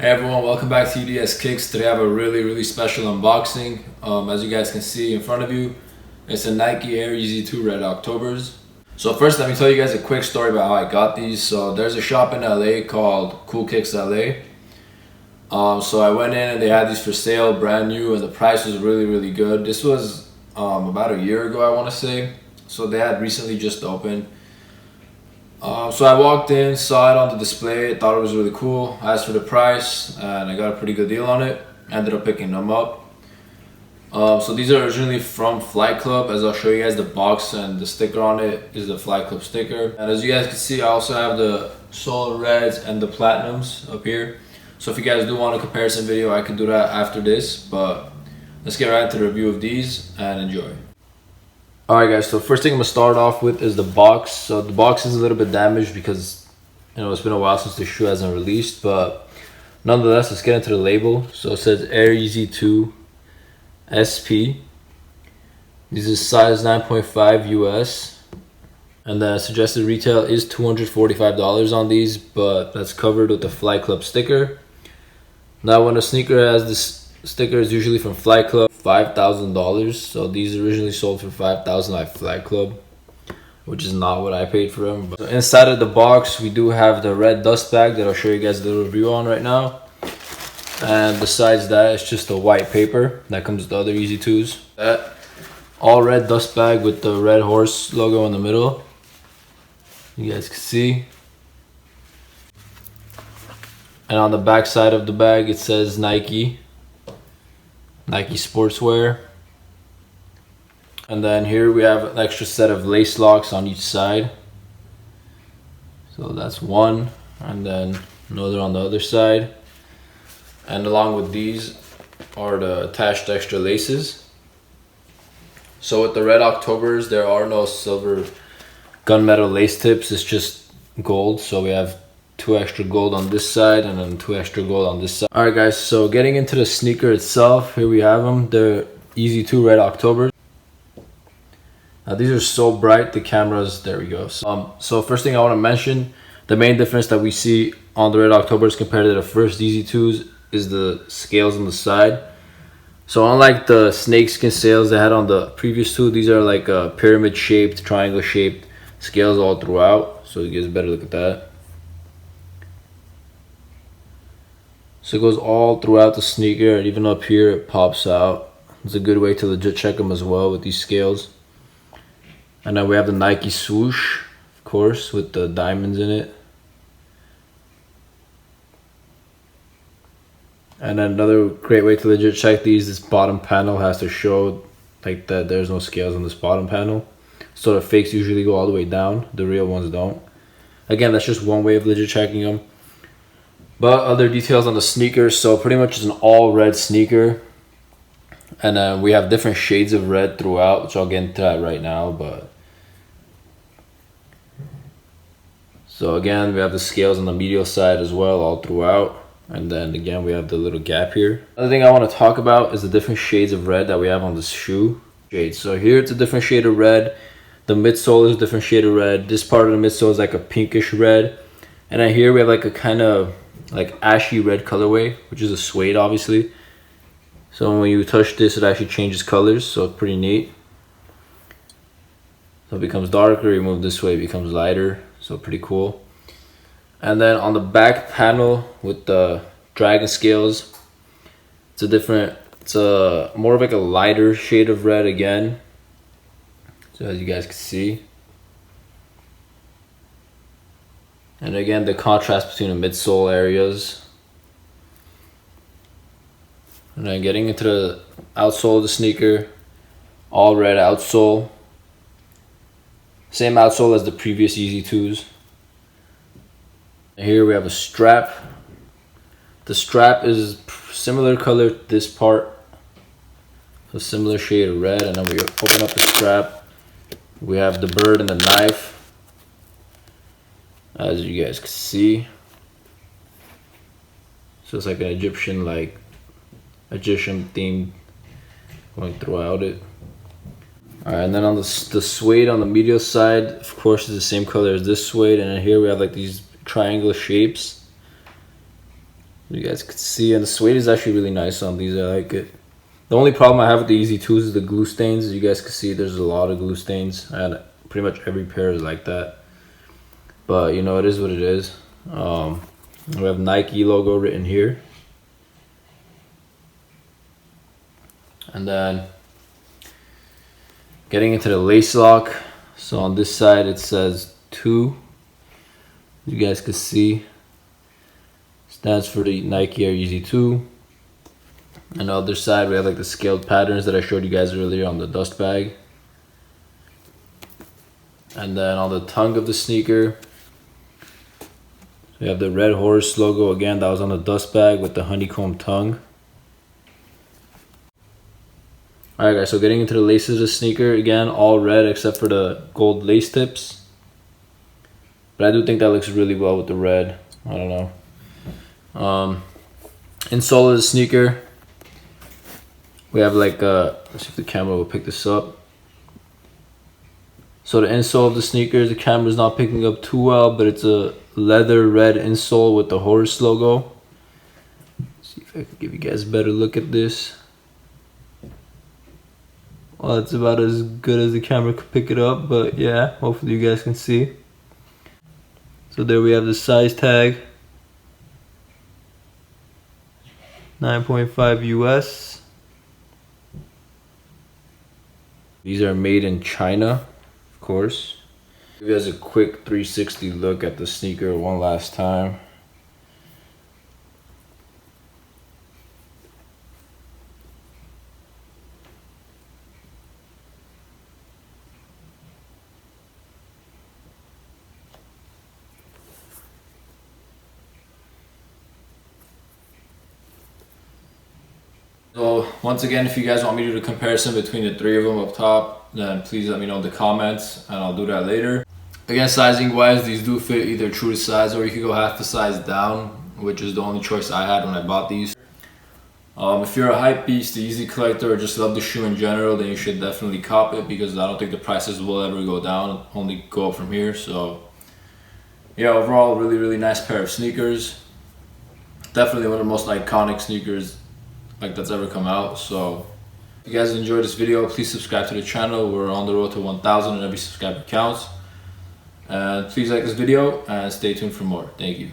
Hey everyone, welcome back to UDS Kicks. Today I have a really special unboxing. As you guys can see in front of you, it's a Nike Air Yeezy 2 Red Octobers. So first let me tell you guys a quick story about how I got these. So there's a shop in LA called Cool Kicks LA. So I went in and they had these for sale, brand new, and the price was really good. This was about a year ago, I want to say. So they had recently just opened. So I walked in, saw it on the display, thought it was really cool, asked for the price, and I got a pretty good deal on it. Ended up picking them up. So these are originally from Flight Club. As I'll show you guys, the box and the sticker on it is the Flight Club sticker. And as you guys can see, I also have the Solar Reds and the Platinums up here. So if you guys do want a comparison video, I can do that after this. But let's get right into the review of these and enjoy. Alright guys, so first thing I'm going to start off with is the box. So the box is a little bit damaged because, you know, it's been a while since the shoe hasn't released. But nonetheless, let's get into the label. So it says Air Yeezy 2 SP. This is size 9.5 US. And the suggested retail is $245 on these, but that's covered with the Flight Club sticker. Now when a sneaker has this sticker, is usually from Flight Club, $5,000. So these originally sold for $5,000 at Flight Club, which is not what I paid for them. But inside of the box, we do have the red dust bag that I'll show you guys the review on right now. And besides that, it's just a white paper that comes with the other Yeezy 2s. That all red dust bag with the red horse logo in the middle. You guys can see. And on the back side of the bag, it says Nike Sportswear. And then here we have an extra set of lace locks on each side. So that's one, and then another on the other side. And along with these are the attached extra laces. So with the Red Octobers, there are no silver gunmetal lace tips, it's just gold. So we have 2 extra gold on this side and then 2 extra gold on this side. Alright guys, so getting into the sneaker itself, here we have them, the Yeezy 2 Red Octobers. Now these are so bright, the cameras, there we go. So first thing I want to mention, the main difference that we see on the Red Octobers compared to the first Yeezy 2s is the scales on the side. So unlike the snakeskin scales they had on the previous 2, these are like a pyramid shaped, triangle shaped scales all throughout. So you guys better look at that. So it goes all throughout the sneaker, and even up here it pops out. It's a good way to legit check them as well with these scales. And then we have the Nike swoosh, of course, with the diamonds in it. And then another great way to legit check these, this bottom panel has to show like that there's no scales on this bottom panel. So the fakes usually go all the way down, the real ones don't. Again, that's just one way of legit checking them. But other details on the sneakers, so pretty much it's an all red sneaker. And then we have different shades of red throughout, which I'll get into that right now. But so again, we have the scales on the medial side as well, all throughout. And then again, we have the little gap here. Another thing I want to talk about is the different shades of red that we have on this shoe. So here it's a different shade of red. The midsole is a different shade of red. This part of the midsole is like a pinkish red. And then here we have like a kind of like ashy red colorway, which is a suede obviously. So when you touch this, it actually changes colors, so it's pretty neat. So it becomes darker, you move this way, it becomes lighter, so pretty cool. And then on the back panel with the dragon scales, it's a more of like a lighter shade of red again. So as you guys can see. And again, the contrast between the midsole areas. And then getting into the outsole of the sneaker, all red outsole. Same outsole as the previous Yeezy 2s. And here we have a strap. The strap is similar color to this part. So similar shade of red. And then we open up the strap. We have the bird and the knife, as you guys can see. So it's like an Egyptian theme going throughout it. Alright, and then on the suede on the medial side, of course, is the same color as this suede. And then here we have like these triangle shapes. You guys can see, and the suede is actually really nice on these. I like it. The only problem I have with the Yeezy 2s is the glue stains. As you guys can see, there's a lot of glue stains, and pretty much every pair is like that. But you know, it is what it is. We have Nike logo written here. And then getting into the lace lock. So on this side it says 2. You guys can see. Stands for the Nike Air Yeezy 2. And the other side we have like the scaled patterns that I showed you guys earlier on the dust bag. And then on the tongue of the sneaker, we have the red horse logo again. That was on the dust bag with the honeycomb tongue. Alright guys, so getting into the laces of the sneaker, again all red except for the gold lace tips. But I do think that looks really well with the red. I don't know. Insole of the sneaker, we have like let's see if the camera will pick this up. So the insole of the sneakers, the camera's not picking up too well, but it's a leather red insole with the horse logo. Let's see if I can give you guys a better look at this. Well, it's about as good as the camera could pick it up, but yeah, hopefully you guys can see. So there we have the size tag. 9.5 US. These are made in China, of course. Give you guys a quick 360 look at the sneaker one last time. So once again, if you guys want me to do a comparison between the 3 of them up top, then please let me know in the comments and I'll do that later. Again, sizing wise, these do fit either true to size or you could go half the size down, which is the only choice I had when I bought these. If you're a hype beast, the Yeezy collector, or just love the shoe in general, then you should definitely cop it because I don't think the prices will ever go down, only go up from here. So yeah, overall, really nice pair of sneakers. Definitely one of the most iconic sneakers like that's ever come out. So if you guys enjoyed this video, please subscribe to the channel. We're on the road to 1,000 and every subscriber counts. And please like this video and stay tuned for more. Thank you.